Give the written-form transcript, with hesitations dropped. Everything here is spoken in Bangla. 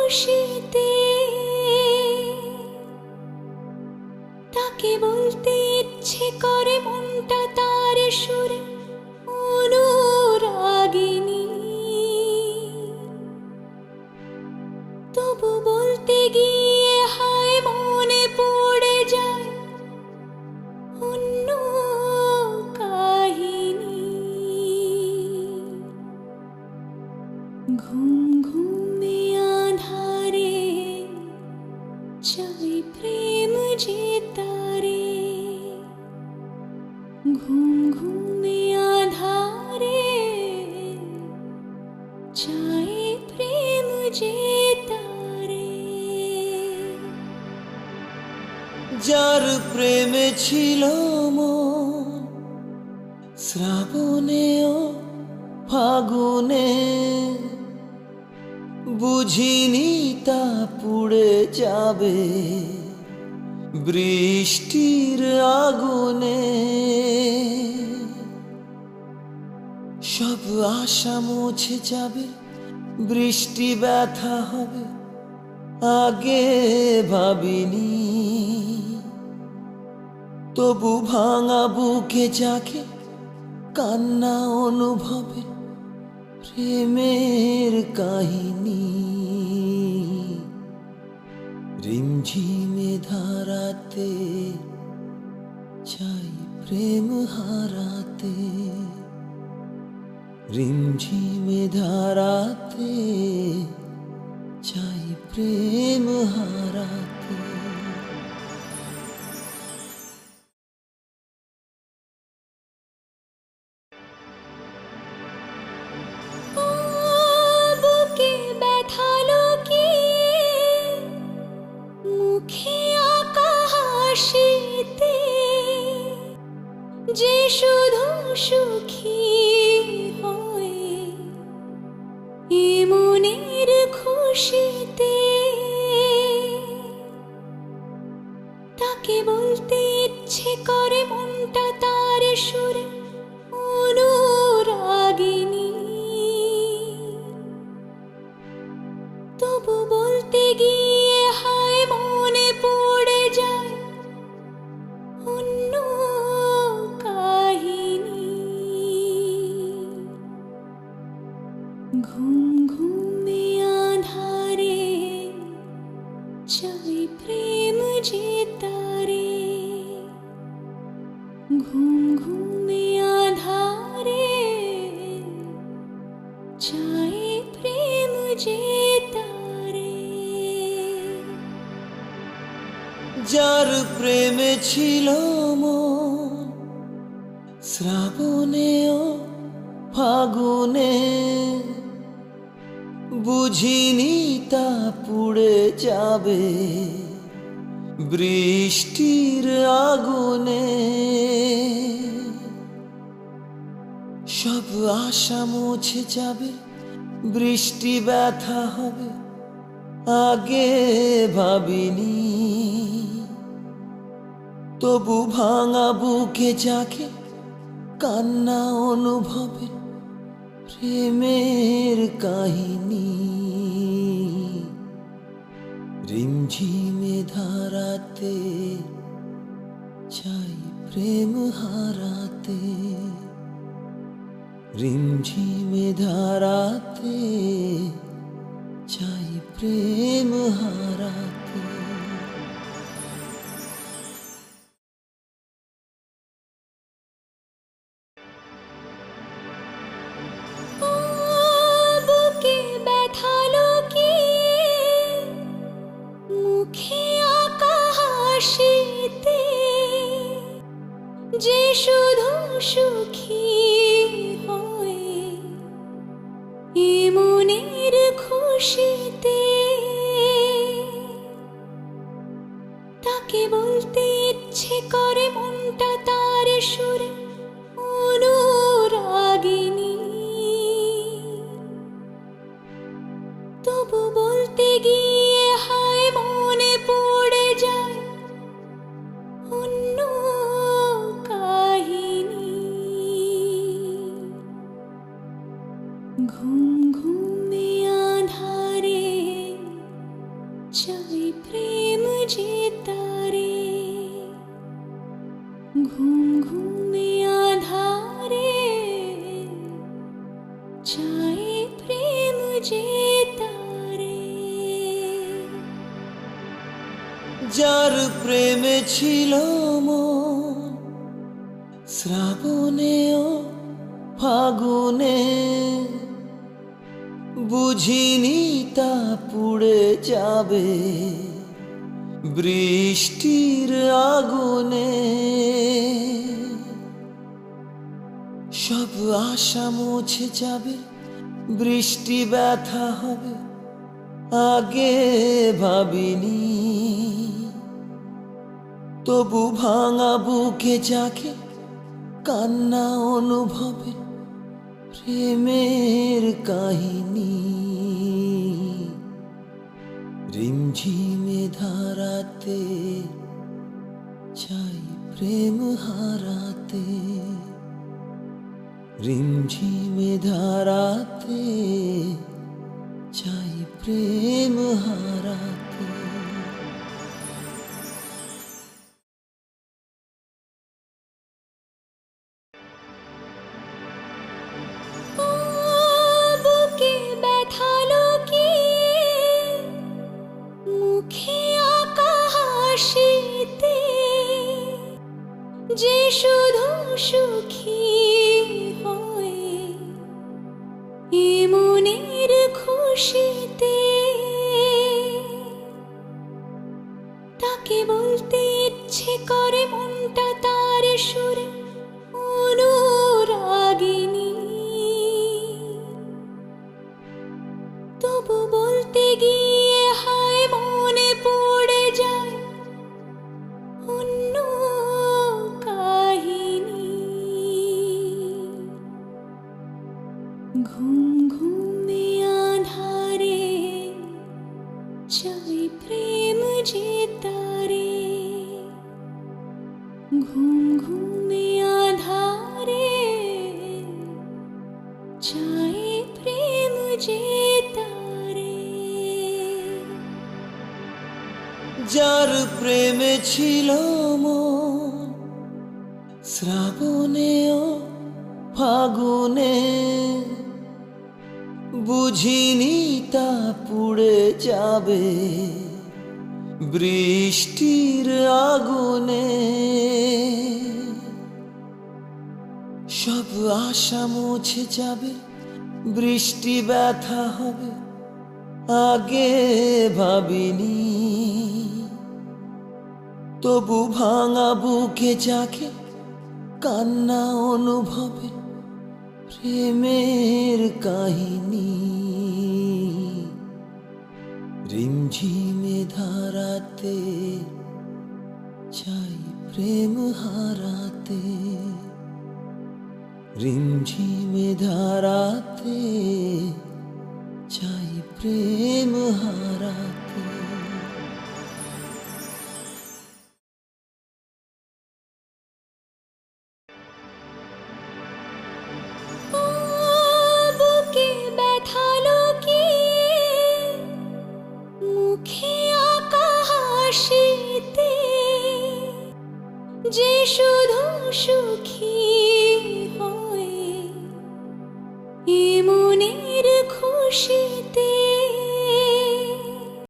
খুশিতে তাকে বলতে ইচ্ছে করে মনটা তার সুরে অনুরাগিনী, তবু বলতে গিয়ে হায় মনে পড়ে যায় অন্য কাহিনী। ঘুম ঘুমে আধারে চাই প্রেম যে তারে, ঘুম ঘুমে আধারে চাই প্রেম যে তারে। যার প্রেমে ছিল মন শ্রাবণে ও ফাগুনে, বুঝিনি তা পুড়ে যাবে বৃষ্টির আগুনে। সব আশা মুছে যাবে, বৃষ্টি ব্যথা হবে আগে ভাবিনি, তবু ভাঙা বুকে জাগে কান্না অনুভবে প্রেমের কাহিনী। রিমঝিমে ধারাতে চাই প্রেম হারাতে, রিমঝিমে ধারাতে চাই প্রেম হারাতে। বুকে ব্যথা লুকিয়ে মুখে আঁকা হাসিতে, যে শুধু সুখী হয় এ মনের খুশিতে, তাকে বলতে ইচ্ছে করে মনটা তার সুরে অনুরাগিনী, তবু বলতে গিয়ে হায় মনে পড়ে যায় অন্য কাহিনী। ঘুম ঘুমে আধারে চাই প্রেম যে তারে, ঘুম ঘুমে আধারে চাই প্রেম যে তারে। যার প্রেমে ছিল মন শ্রাবণে ও ফাগুনে, বুঝিনি তা পুড়ে যাবে বৃষ্টির আগুনে। সব আশা মুছে যাবে, বৃষ্টি ব্যথা হবে আগে ভাবিনি, তবু ভাঙা বুকে জাগে কান্না অনুভবে প্রেমের কাহিনী। রিমঝিমে ধারাতে চাই প্রেম হারাতে, রিমঝিমে ধারাতে চাই প্রেম হারাতে। বুকে ব্যথা লুকিয়ে মুখে আঁকা হাসিতে, যে শুধু সুখী হয় এ মনের খুশিতে, তাকে বলতে ইচ্ছে করে মনটা তার সুরে অনুরাগিনী, তবু বলতে গিয়ে হায় মনে পড়ে যায় অন্য কাহিনী। ঘুম ঘুমে আধারে ঘুম ঘুমে আধারে চাই প্রেম যে তারে, যার প্রেমে ছিল মন শ্রাবণে ও ফাগুনে, বুঝিনি তা পুড়ে যাবে বৃষ্টির আগুনে। সব আশা মুছে যাবে, বৃষ্টি ব্যথা হবে, আগে ভাবিনি। তবু ভাঙা বুকে জাগে কান্না অনুভবে প্রেমের কাহিনী। রিমঝিমে ধারাতে চাই প্রেম হারাতে, রিমঝিমে ধারাতে চাই প্রেম হারাতে। বুকে ব্যথা লুকিয়ে মুখে আঁকা হাসিতে, যে শুধু সুখী হয় এ মনের খুশিতে, তাকে বলতে ইচ্ছে করে মনটা তার সুরে অনুরাগিনী। তবু বলতে গিয়ে হায় মনে পড়ে যায় অন্য কাহিনী। ঘুম ঘুমে আধারে চাই প্রেম যে তারে, ঘুম ঘুমে আধারে চাই প্রেম যে তারে, যার প্রেমে ছিল মন শ্রাবণে ও ফাগুনে, বুঝিনি তা পুড়ে যাবে বৃষ্টির আগুনে। সব আশা মুছে যাবে, বৃষ্টি ব্যথা হবে, আগে ভাবিনি। তবু ভাঙা বুকে জাগে কান্না অনুভবে প্রেমের কাহিনী। রিমঝিমে ধারাতে চাই প্রেম হারাতে, রিমঝিমে ধারাতে চাই প্রেম হারাতে। বুকে ব্যথা লুকিয়ে মুখে আঁকা হাসিতে, যে শুধু সুখী হয় এ মনের খুশিতে,